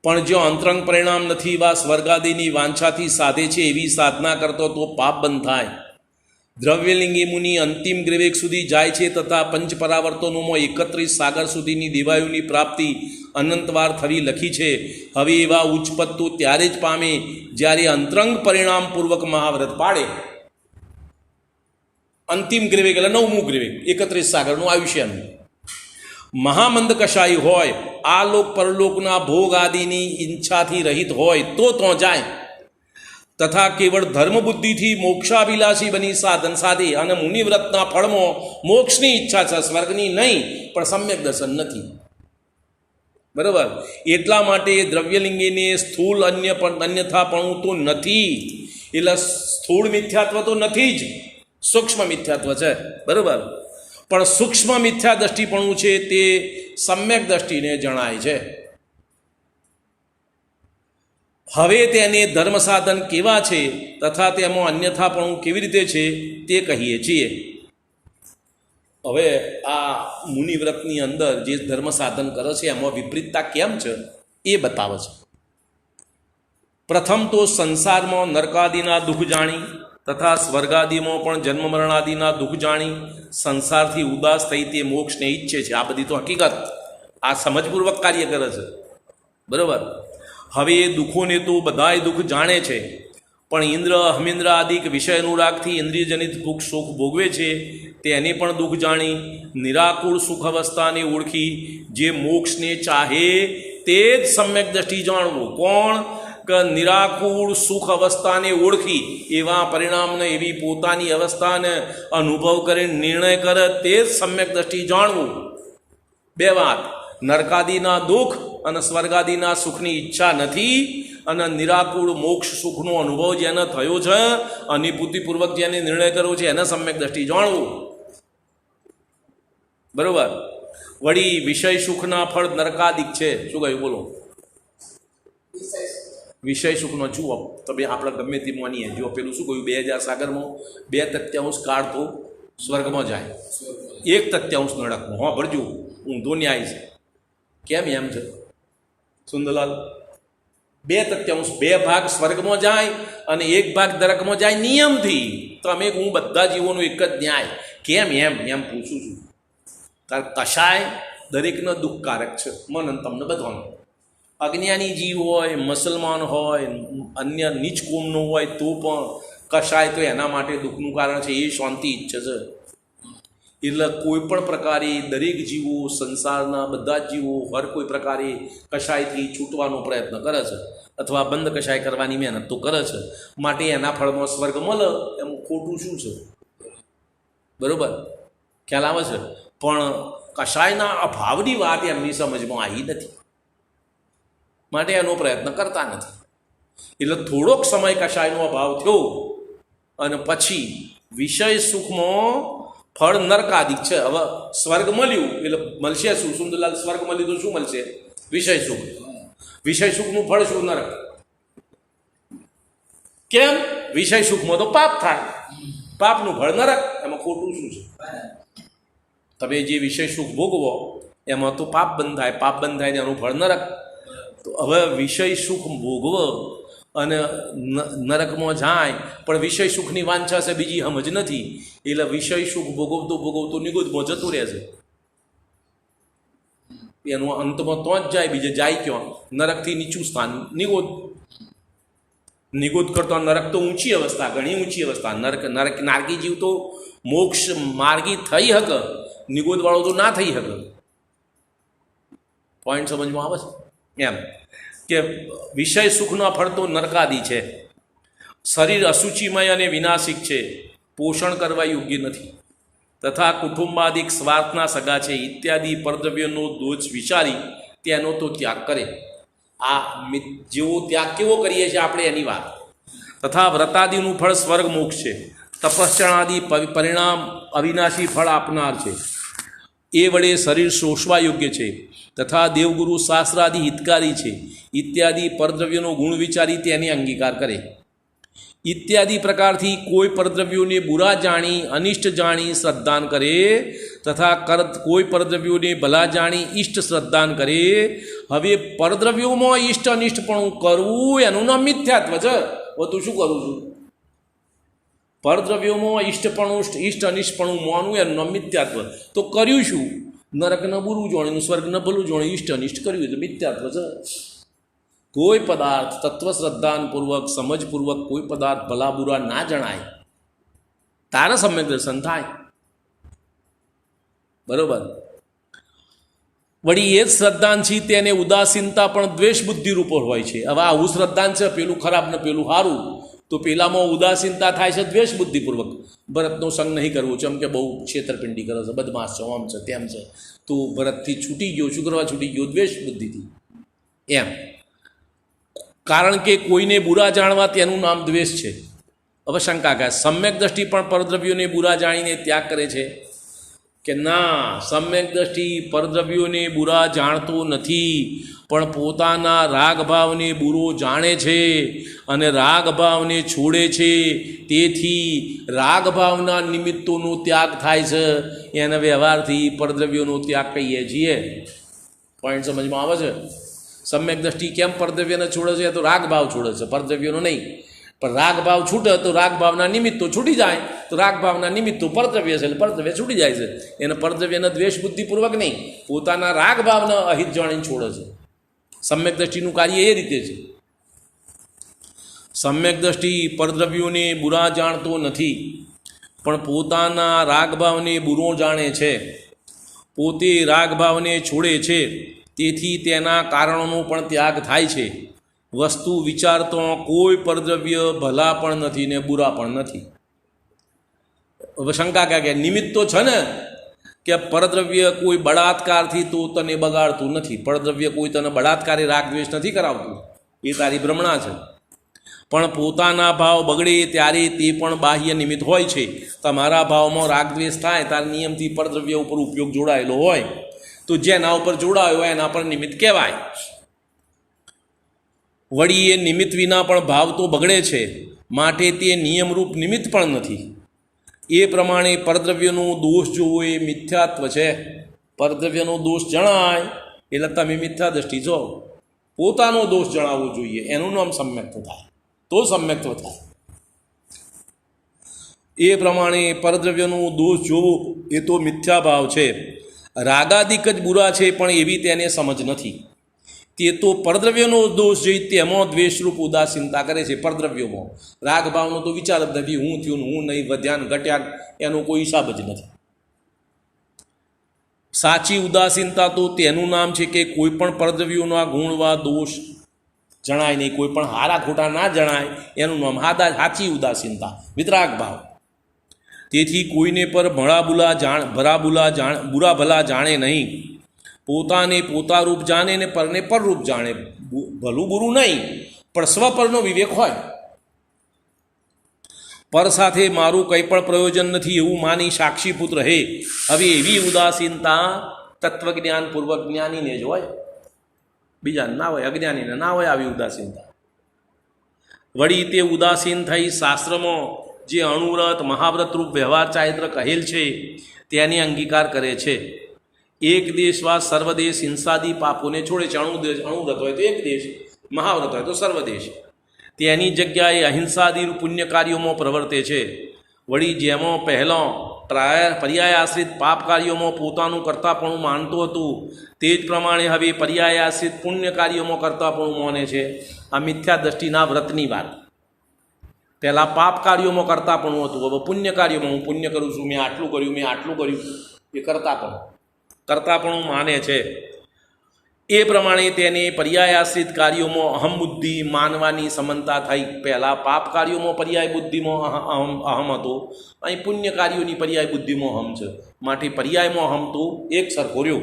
પણ જો અંતરંગ પરિણામ નથી વા સ્વર્ગાદિની વાંછાથી સાધે છે એવી સાધના કરતો તો પાપ બંધ થાય. દ્રવ્યલિંગી મુનિ અંતિમ ગ્રીવેક સુધી જાય છે તથા પંચ પરાવર્તનોમાં 31 સાગર સુધીની દેવાયુની પ્રાપ્તિ અનંતવાર થવી લખી છે. હવે એવા ઉચ્ચપદ તો ત્યારે જ પામે જ્યારે અંતરંગ પરિણામપૂર્વક મહાવ્રત પાડે. અંતિમ ગ્રીવેક એટલે 9મું ગ્રીવેક 31 સાગરનું આયુષ્યનું મહામંદ કશાઈ હોય, આ લોક પરલોકના ભોગ આદિની ઈચ્છાથી રહિત હોય તો જાય. તથા કેવળ ધર્મબુદ્ધિથી મોક્ષાભિલાષી બની સાધન સાધે અને મુનિવ્રતના ફળમાં મોક્ષની ઈચ્છા છે, સ્વર્ગની નહીં, પણ સમ્યક દર્શન નથી. બરાબર. એટલા માટે દ્રવ્યલિંગીને સ્થૂળ અન્યથાપણું તો નથી, એટલે સ્થૂળ મિથ્યાત્વ તો નથી જ, સૂક્ષ્મ મિથ્યાત્વ છે. બરાબર. પણ સૂક્ષ્મ મિથ્યા દ્રષ્ટિપણું છે તે સમ્યક દ્રષ્ટિને જણાય છે. હવે તેને ધર્મ સાધન કેવા છે તથા તેમાં અન્યથાપણું કેવી રીતે છે તે કહીએ છીએ. હવે આ મુનિવ્રતની અંદર જે ધર્મ સાધન કરે છે એમાં વિપરીતતા કેમ છે એ બતાવે છે. પ્રથમ તો સંસારમાં નરકાદિના દુઃખ જાણી તથા સ્વર્ગાદિમાં પણ જન્મ મરણાદિના દુઃખ જાણી સંસારથી ઉદાસ થઈ તે મોક્ષને ઈચ્છે છે. આ બધી તો હકીકત, આ સમજપૂર્વક કાર્ય કરે છે. બરાબર. હવે એ દુઃખોને તો બધાય દુઃખ જાણે છે, પણ ઇન્દ્ર હમેન્દ્ર આદિક વિષય અનુરાગથી ઇન્દ્રિયજનિત દુઃખ સુખ ભોગવે છે તેને પણ દુઃખ જાણી નિરાકુળ સુખ અવસ્થાને ઓળખી જે મોક્ષને ચાહે તે જ સમ્યક દ્રષ્ટિ જાણવું. કોણ? કે નિરાકુળ સુખ અવસ્થાને ઓળખી એવા પરિણામને એવી પોતાની અવસ્થાને અનુભવ કરીને નિર્ણય કરે તે જ સમ્યક દ્રષ્ટિ જાણવું. બે વાત, નરકાદિના દુઃખ અને સ્વર્ગાદિના સુખની ઈચ્છા નથી અને નિરાકુળ મોક્ષ સુખનો અનુભવ જેને થયો છે અનુભૂતિપૂર્વક જેને નિર્ણય કર્યો છે એને સમ્યક દ્રષ્ટિ જાણવું. બરોબર. વળી વિષય સુખના ફળ નરકાદિક છે. શું કહ્યું? બોલો. વિષય સુખનો જુઓ તમે આપણે ગમે તે માનીએ જો પેલું શું કહ્યું 2000 સાગરમાં 2/3 કાળ તો સ્વર્ગમાં જાય, 1/3 નરકમાં. હા ભરજો ઊંધો ન્યાય છે. કેમ એમ છે સુંદરલાલ? 2/3 2 ભાગ સ્વર્ગમાં જાય અને 1 ભાગ નરકમાં જાય નિયમથી. તમે હું બધા જીવોનો એક જ ન્યાય. કેમ એમ પૂછું છું. કારણ કશાય દરેકનો દુઃખકારક છે, મન અને તમને બધાનું. અજ્ઞાની જીવ હોય, મુસલમાન હોય, અન્ય નીચ કોમનો હોય તો પણ કશાય તો એના માટે દુઃખનું કારણ છે, એ શાંતિ ઈચ્છે છે. એટલે કોઈ પણ પ્રકારે દરેક જીવો, સંસારના બધા જ જીવો હર કોઈ પ્રકારે કશાયથી છૂટવાનો પ્રયત્ન કરે છે અથવા બંધ કશાય કરવાની મહેનત તો કરે છે. માટે એના ફળમાં સ્વર્ગ મળે એમ ખોટું શું છે? બરાબર ખ્યાલ આવે છે? પણ કશાયના અભાવની વાત એમની સમજમાં આવી નથી, માટે એનો પ્રયત્ન કરતા નથી. એટલે થોડોક સમય કશાયનો અભાવ થયો અને પછી વિષય સુખમાં ફળ નરકાદિક છે. હવે સ્વર્ગ મળ્યું એટલે મળશે શું સુંદરલાલ? સ્વર્ગ મળ્યું તો શું મળશે? વિષય સુખ. વિષય સુખનું ફળ શું? નરક. કેમ? વિષય સુખમાં તો પાપ થાય, પાપનું ફળ નરક. એમાં ખોટું શું છે? તમે જે વિષય સુખ ભોગવો એમાં તો પાપ બંધ થાય, પાપ બંધ થાય એનું ફળ નરક. તો હવે વિષય સુખ ભોગવો અને નરકમાં જાય પણ વિષય સુખની વાંછા છે, બીજી સમજ નથી. એટલે વિષય સુખ ભોગવતો નિગુદમાં જતું રહે છે. એનું અંતમાં તો જ જાય, બીજે જાય ક્યાં? નરકથી નીચું સ્થાન નિગોદ. નિગોદ કરતો નરક તો ઊંચી અવસ્થા, ઘણી ઊંચી અવસ્થા. નરક નારકી જીવ તો મોક્ષ માર્ગી થઈ શકે, નિગોદવાળો તો ના થઈ શકે. પોઈન્ટ સમજમાં આવે છે એમ કે વિષય સુખના ફળ તો નરકાદી છે. શરીર અશુચિમય અને વિનાશિક છે, પોષણ કરવા યોગ્ય નથી, તથા કુટુંબાદિક સ્વાર્થના સગા છે ઇત્યાદિ પરદ્રવ્યનો દોષ વિચારી તેનો તો ત્યાગ કરે. આ જેવો ત્યાગ કેવો કરીએ છીએ આપણે એની વાત. તથા વ્રતાદિનું ફળ સ્વર્ગ મોક્ષ છે, તપશ્ચરણાદિ પરિણામ અવિનાશી ફળ આપનાર છે, એ વડે શરીર શોષવા યોગ્ય છે. તથા દેવગુરુ શાસ્ત્રાદિ હિતકારી છે ઇત્યાદિ પરદ્રવ્યનો ગુણ વિચારી તેને અંગીકાર કરે. ઇત્યાદિ પ્રકારથી કોઈ પરદ્રવ્યોને બુરા જાણી અનિષ્ટ જાણી શ્રદ્ધાન કરે તથા કોઈ પરદ્રવ્યોને ભલા જાણી ઇષ્ટ શ્રદ્ધાન કરે. હવે પરદ્રવ્યોમાં ઇષ્ટ અનિષ્ટપણું કરવું એનું નામ મિથ્યાત્વ છે. હવે તું શું કરું છું? પરદ્રવ્યોમાં ઇષ્ટ અનિષ્ટપણું માનવું એનું નામ મિથ્યાત્વ. તો કર્યું શું? નરકને બુરું જાણ્યું, સ્વર્ગને ભલું જાણ્યું, ઇષ્ટ અનિષ્ટ કર્યું એટલે મિથ્યાત્વ છે. કોઈ પદાર્થ તત્વશ્રદ્ધાનપૂર્વક સમજપૂર્વક કોઈ પદાર્થ ભલા બુરા ના જણાય તારે સમ્યક દર્શન થાય. બરોબર. વળી એ જ શ્રદ્ધાન છે તેને ઉદાસીનતા પણ દ્વેષ બુદ્ધિ રૂપ હોય છે. હવે આવું શ્રદ્ધાન છે, પેલું ખરાબ ને પેલું સારું, તો પેલામાં ઉદાસીનતા થાય છે દ્વેષ બુદ્ધિપૂર્વક. ભરતનો સંગ નહીં કરવો છે એમ કે બહુ છેતરપિંડી કરે છે, બદમાશ છે, આમ છે તેમ છે, તો ભરતથી છૂટી ગયો. શું કરવા છૂટી ગયો? દ્વેષ બુદ્ધિથી. એમ કારણ કે કોઈને બુરા જાણવા તેનું નામ દ્વેષ છે. હવે શંકા કહે સમ્યક દ્રષ્ટિ પણ પરદ્રવ્યોને બુરા જાણીને ત્યાગ કરે છે કે ના? સમ્યક દ્રષ્ટિ પરદ્રવ્યોને બુરા જાણતો નથી, પણ પોતાના રાગભાવને બુરો જાણે છે અને રાગભાવને છોડે છે. તેથી રાગભાવના નિમિત્તોનો ત્યાગ થાય છે. એને વ્યવહારથી પરદ્રવ્યોનો ત્યાગ કહીએ છીએ. પોઈન્ટ સમજમાં આવે છે? સમ્યક દ્રષ્ટિ કેમ પરદ્રવ્યને છોડે છે? તો રાગભાવ છોડે છે, પરદ્રવ્યનો નહીં. પણ રાગભાવ છૂટે તો રાગભાવના નિમિત્તો છૂટી જાય, તો રાગભાવના નિમિત્તો પરદ્રવ્ય છે એટલે પરદ્રવ્ય છૂટી જાય છે. એને પરદ્રવ્યને દ્વેષ બુદ્ધિપૂર્વક નહીં, પોતાના રાગભાવના અહિત જાણીને છોડે છે. સમ્યક દ્રષ્ટિનું કાર્ય એ રીતે છે. સમ્યક દ્રષ્ટિ પરદ્રવ્યોને બુરા જાણતો નથી, પણ પોતાના રાગભાવને બુરો જાણે છે. પોતે રાગભાવને છોડે છે, તેથી તેના કારણોનો પણ ત્યાગ થાય છે. વસ્તુ વિચારતો કોઈ પરદ્રવ્ય ભલા પણ નથી ને બુરા પણ નથી. હવે શંકા કે નિમિત્ત તો છે ને કે પરદ્રવ્ય કોઈ બળાત્કારથી તો તને બગાડતું નથી, પરદ્રવ્ય કોઈ તને બળાત્કારી રાગ દ્વેષ નથી કરાવતું, એ તારી ભ્રમણા છે. પણ પોતાના ભાવ બગડે ત્યારે તે પણ બાહ્ય નિમિત્ત હોય છે. તમારા ભાવમાં રાગ દ્વેષ થાય ત્યારે નિયમથી પરદ્રવ્ય ઉપર ઉપયોગ જોડાયેલો હોય, તો જેના ઉપર જોડાયો હોય એના પર નિમિત્ત કહેવાય. વળી એ નિમિત્ત વિના પણ ભાવ તો બગડે છે, માટે તે નિયમરૂપ નિમિત્ત પણ નથી. એ પ્રમાણે પરદ્રવ્યનો દોષ જોવો એ મિથ્યાત્વ છે. પરદ્રવ્યનો દોષ જણાય એટલે તમે મિથ્યા દ્રષ્ટિ જો. પોતાનો દોષ જણાવવો જોઈએ, એનું નામ સમ્યક્ત્વ થાય, તો સમ્યક્ત્વ થાય. એ પ્રમાણે પરદ્રવ્યનો દોષ જોવો એ તો મિથ્યાભાવ છે. રાગાદિક જ બુરા છે, પણ એવી તેને સમજ નથી. તે તો પરદ્રવ્યનો દોષ જોઈ તેમાં દ્વેષરૂપ ઉદાસીનતા કરે છે. પરદ્રવ્યોમાં રાગભાવનો તો વિચાર જ નથી. હું થયું હું નહીં, વધ્યાન ઘટ્યા એનો કોઈ હિસાબ જ નથી. સાચી ઉદાસીનતા તો તેનું નામ છે કે કોઈ પણ પરદ્રવ્યોના ગુણવા દોષ જણાય નહીં, કોઈ પણ હારા ખોટા ના જણાય, એનું નામ સાચી ઉદાસીનતા, વિતરાગ ભાવ. તેથી કોઈને પર બુરા ભલા જાણે નહીં. પોતાને પોતારૂપ જાણે ને પરને પરરૂપ જાણે. ભલું બુરું નહીં, પણ સ્વપરનો વિવેક હોય. પર સાથે મારું કંઈ પણ પ્રયોજન નથી એવું માની સાક્ષીભૂત રહે. હવે એવી ઉદાસીનતા તત્વજ્ઞાનપૂર્વક જ્ઞાનીને જ હોય, બીજા ના હોય, અજ્ઞાનીને ના હોય આવી ઉદાસીનતા. વળી તે ઉદાસીન થઈ શાસ્ત્રમાં જે અણુવ્રત મહાવ્રત રૂપ વ્યવહાર ચારિત્ર કહેલ છે તેની અંગીકાર કરે છે. એક દેશવા સર્વદેશ હિંસાદી પાપોને છોડે છે. અણુવ્રત હોય તો એક દેશ, મહાવ્રત હોય તો સર્વદેશ. તેની જગ્યાએ અહિંસાદી પુણ્ય કાર્યોમાં પ્રવર્તે છે. વળી જેમાં પહેલો પર્યાયાશ્રિત પાપ કાર્યોમાં પોતાનું કર્તાપણું માનતું હતું, તે જ પ્રમાણે હવે પર્યાયાશ્રિત પુણ્ય કાર્યોમાં કર્તાપણું માને છે. આ મિથ્યા દ્રષ્ટિના વ્રતની વાત. પહેલાં પાપ કાર્યોમાં કર્તાપણું હતું, હવે પુણ્ય કાર્યોમાં હું પુણ્ય કરું છું, મેં આટલું કર્યું, એ કર્તાપણું માને છે. એ પ્રમાણે તેને પર્યાયાશ્રિત કાર્યોમાં અહમ બુદ્ધિ માનવાની સમનતા થઈ. પહેલાં પાપ કાર્યોમાં પર્યાય બુદ્ધિમાં અહમ હતો, અહીં પુણ્ય કાર્યોની પર્યાય બુદ્ધિમાં અહમ છે, માટે પર્યાયમાં અહમ તો એક સરખો રહ્યો.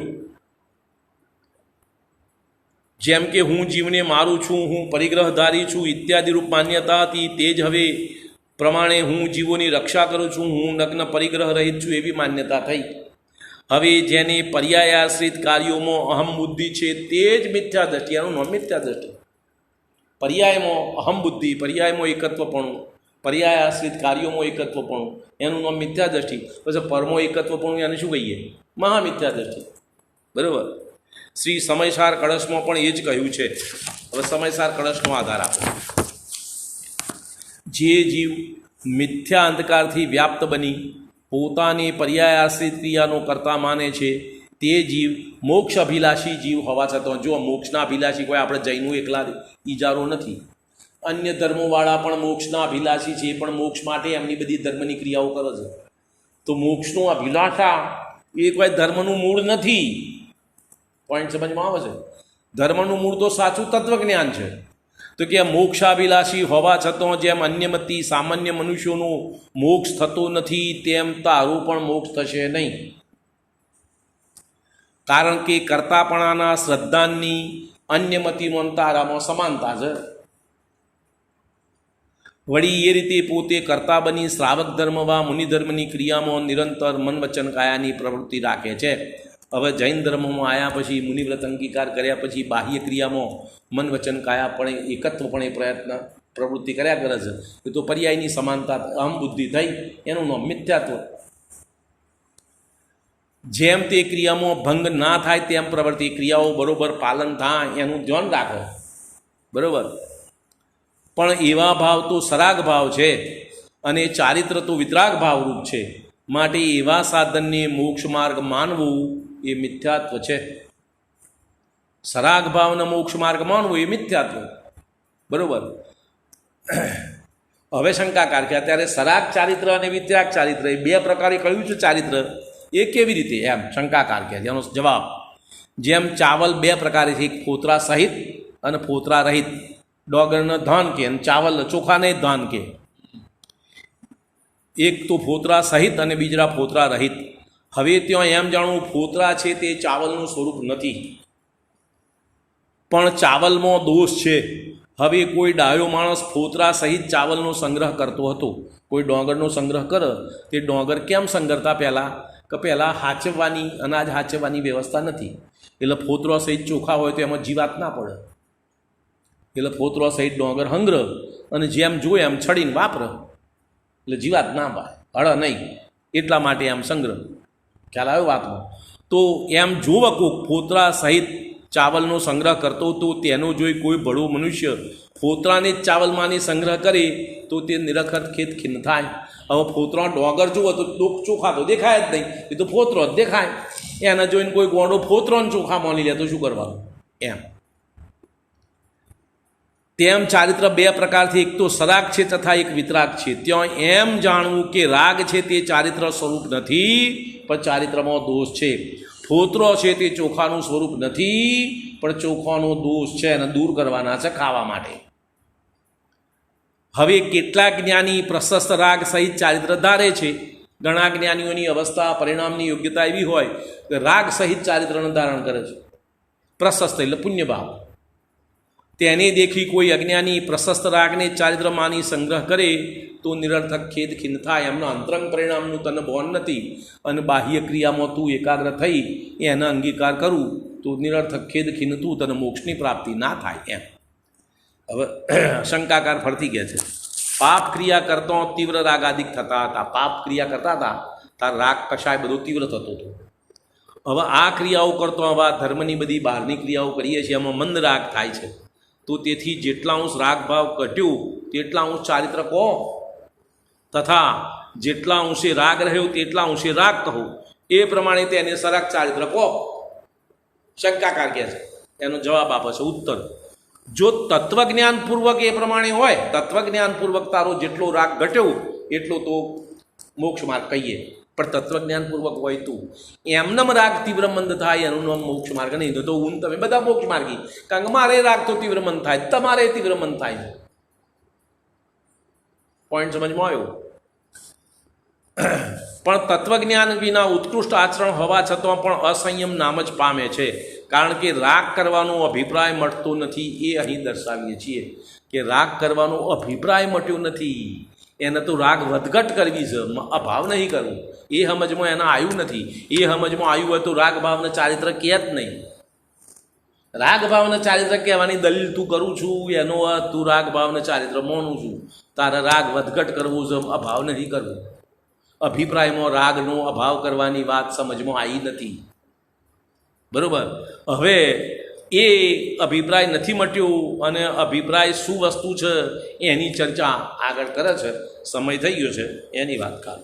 જેમ કે હું જીવને મારું છું, હું પરિગ્રહધારી છું ઇત્યાદિ રૂપ માન્યતા હતી, તે જ હવે પ્રમાણે હું જીવોની રક્ષા કરું છું, હું નગ્ન પરિગ્રહ રહિત છું એવી માન્યતા થઈ. હવે જેને પર્યાયાશ્રિત કાર્યોમાં અહમ બુદ્ધિ છે તે જ મિથ્યા દ્રષ્ટિ, એનું નામ મિથ્યા દ્રષ્ટિ. પર્યાયમાં અહમ બુદ્ધિ, પર્યાયમાં એકત્વપણું, પર્યાયાશ્રિત કાર્યોમાં એકત્વપણું, એનું નામ મિથ્યા દ્રષ્ટિ. પછી પરમો એકત્વપણું એને શું કહીએ? મહામિથ્યા દ્રષ્ટિ. બરાબર. શ્રી સમયસાર કળશમાં પણ એ જ કહ્યું છે. હવે સમયસાર કળશનો આધાર આપો. જે જીવ મિથ્યા અંધકારથી વ્યાપ્ત બની પોતાની પર્યાયાશ્રિત ક્રિયાનો કરતા માને છે તે જીવ મોક્ષ અભિલાષી જીવ હોવા છતાં, જો મોક્ષના અભિલાષી કોઈ આપણે જૈનો એકલા ઈજારો નથી, અન્ય ધર્મોવાળા પણ મોક્ષના અભિલાષી છે, પણ મોક્ષ માટે એમની બધી ધર્મની ક્રિયાઓ કરે છે. તો મોક્ષનું અભિલાષા એ કોઈ ધર્મનું મૂળ નથી. પોઈન્ટ સમજમાં આવે છે? ધર્મનું મૂળ તો સાચું તત્વજ્ઞાન છે. તો કે મોક્ષાભિલાષી હોવા છતાં જેમ અન્યમતી સામાન્ય મનુષ્યોનો મોક્ષ થતો નથી, તેમ તારું પણ મોક્ષ થશે નહીં. કારણ કે કર્તાપણાના શ્રદ્ધાની અન્યમતીમાં તારામાં સમાનતા છે. વળી એ રીતે પોતે કર્તા બની શ્રાવક ધર્મવા મુનિધર્મની ક્રિયામાં નિરંતર મન વચન કાયાની પ્રવૃત્તિ રાખે છે. હવે જૈન ધર્મમાં આવ્યા પછી, મુનિવ્રત અંગીકાર કર્યા પછી બાહ્ય ક્રિયામાં મન વચન કાયા પણ એકત્વપણે પ્રવૃત્તિ કર્યા કરે છે. એ તો પર્યાયની સમાનતા અહમ બુદ્ધિ થઈ, એનું નામ મિથ્યાત્વ. જેમ તે ક્રિયામાં ભંગ ના થાય તેમ પ્રવૃત્તિ ક્રિયાઓ બરોબર પાલન થાય એનું ધ્યાન રાખો. બરાબર. પણ એવા ભાવ તો સરાગ ભાવ છે અને ચારિત્ર તો વિતરાગ ભાવરૂપ છે. માટે એવા સાધનને મોક્ષ માર્ગ માનવું એ મિથ્યાત્વ છે. સરાગ ભાવના મોક્ષ માર્ગ માનવું એ મિથ્યાત્વ. બરાબર. હવે શંકાકાર કે અત્યારે સરાગ ચારિત્ર અને વિતરાગ ચારિત્ર એ બે પ્રકારે કહ્યું છે. ચારિત્ર એ કેવી રીતે એમ શંકાકાર કે જેનો જવાબ, જેમ ચાવલ બે પ્રકારે છે, એક ફોતરા સહિત અને ફોતરા રહિત. ડોગરને ધાન કે અને ચાવલ ચોખાને ધાન કે. એક તો ફોતરા સહિત અને બીજા ફોતરા રહિત. હવે ત્યાં એમ જાણવું, ફોતરા છે તે ચાવલનું સ્વરૂપ નથી, પણ ચાવલમાં દોષ છે. હવે કોઈ ડાયો માણસ ફોતરા સહિત ચાવલનો સંગ્રહ કરતો હતો. કોઈ ડોંગરનો સંગ્રહ કરે, તે ડોંગર કેમ સંગ્રહતા? પહેલાં હાચવવાની, અનાજ હાચવવાની વ્યવસ્થા નથી, એટલે ફોતરો સહિત ચોખા હોય તો એમાં જીવાત ના પડે. એટલે ફોતરો સહિત ડોંગર હંગ્ર અને જેમ જોઈએ એમ છડીને વાપર એટલે જીવાત ના પાય હળ નહીં એટલા માટે આમ સંગ્રહ ખ્યાલ આવ્યો વાતમાં. તો એમ જોવ કોક ફોતરા સહિત ચાવલનો સંગ્રહ કરતો તો તેનો જોઈ કોઈ ભળો મનુષ્ય ફોતરાને જ ચાવલમાંની સંગ્રહ કરે તો તે નિરખત ખેત ખીન થાય. હવે ફોતરા ડોંગર જુઓ તો ચોખા તો દેખાય જ નહીં, એ તો ફોતરો જ દેખાય. એના જોઈને કોઈ ગોંડો ફોતરોને ચોખા માની લે તો શું કરવાનું એમ. તેમ ચારિત્ર બે પ્રકારથી, એક તો સરાગ છે તથા એક વિતરાગ છે. ત્યાં એમ જાણવું કે રાગ છે તે ચારિત્ર સ્વરૂપ નથી પણ ચારિત્રમાં દોષ છે. ફોતરો છે તે ચોખાનું સ્વરૂપ નથી પણ ચોખાનો દોષ છે અને દૂર કરવાના છે ખાવા માટે. હવે કેટલાક જ્ઞાની પ્રશસ્ત રાગ સહિત ચારિત્ર ધારે છે. ઘણા જ્ઞાનીઓની અવસ્થા પરિણામની યોગ્યતા એવી હોય કે રાગ સહિત ચારિત્રનું ધારણ કરે છે. પ્રશસ્ત એટલે પુણ્યભાવ. તેને દેખી કોઈ અજ્ઞાની પ્રશસ્ત રાગને ચારિત્રમાંની સંગ્રહ કરે તો નિરર્થક ખેદ ખીન થાય. એમના અંતરંગ પરિણામનું તને બોન નથી અને બાહ્ય ક્રિયામાં તું એકાગ્ર થઈ એના અંગીકાર કરું તો નિરર્થક ખેદ ખીન તું તને મોક્ષની પ્રાપ્તિ ના થાય એમ. હવે શંકાકાર ફરતી ગયા છે. પાપ ક્રિયા કરતો તીવ્ર રાગાદિક થતા હતા. પાપ ક્રિયા કરતા હતા તાર રાગ કશાય બધો તીવ્ર થતો હતો. હવે આ ક્રિયાઓ કરતો હવે ધર્મની બધી બહારની ક્રિયાઓ કરીએ છીએ એમાં મંદ રાગ થાય છે. તો તેથી જેટલા અંશ રાગ ભાવ ઘટ્યો તેટલા અંશ ચારિત્ર કહો તથા જેટલા અંશે રાગ રહ્યો તેટલા અંશે રાગ કહો. એ પ્રમાણે તેને સરાગ ચારિત્ર કહો. શંકાકાર કહે છે એનો જવાબ આપે છે ઉત્તર. જો તત્વજ્ઞાનપૂર્વક એ પ્રમાણે હોય, તત્વજ્ઞાનપૂર્વક તારો જેટલો રાગ ઘટ્યો એટલો તો મોક્ષ માર્ગ કહીએ. પણ તત્વજ્ઞાનપૂર્વક હોય તું એમનેમ રાગ તીવ્ર મંદ થાય એનું નામ મોક્ષ માર્ગ નહીં. તો હું તમે બધા મોક્ષ માર્ગી, કારણ કે મારે રાગ તો તીવ્ર મંદ થાય, તમારે તીવ્ર મંદ થાય. પોઈન્ટ સમજમાં આવ્યો? પણ તત્વજ્ઞાન વિના ઉત્કૃષ્ટ આચરણ હોવા છતાં પણ અસંયમ નામ જ પામે છે. કારણ કે રાગ કરવાનો અભિપ્રાય મળતો નથી એ અહીં દર્શાવીએ છીએ કે રાગ કરવાનો અભિપ્રાય મટ્યો નથી. એને તો રાગ વધઘટ કરવી છે, અભાવ નહીં કરવું. એ સમજમાં એના આવ્યું નથી. એ સમજમાં આવ્યું હોય તો રાગ ભાવને ચારિત્ર કહે જ નહીં. રાગ ભાવને ચારિત્ર કહેવાની દલીલ તું કરું છું એનો તું રાગ ભાવને ચારિત્ર માનું છું. તારે રાગ વધઘટ કરવું છે, અભાવ નહીં કરવું. અભિપ્રાયમાં રાગનો અભાવ કરવાની વાત સમજમાં આવી નથી. બરાબર? હવે એ અભિપ્રાય નથી મટ્યો અને અભિપ્રાય શું વસ્તુ છે એની ચર્ચા આગળ કરે છે. સમય થઈ ગયો છે એની વાત કાલ.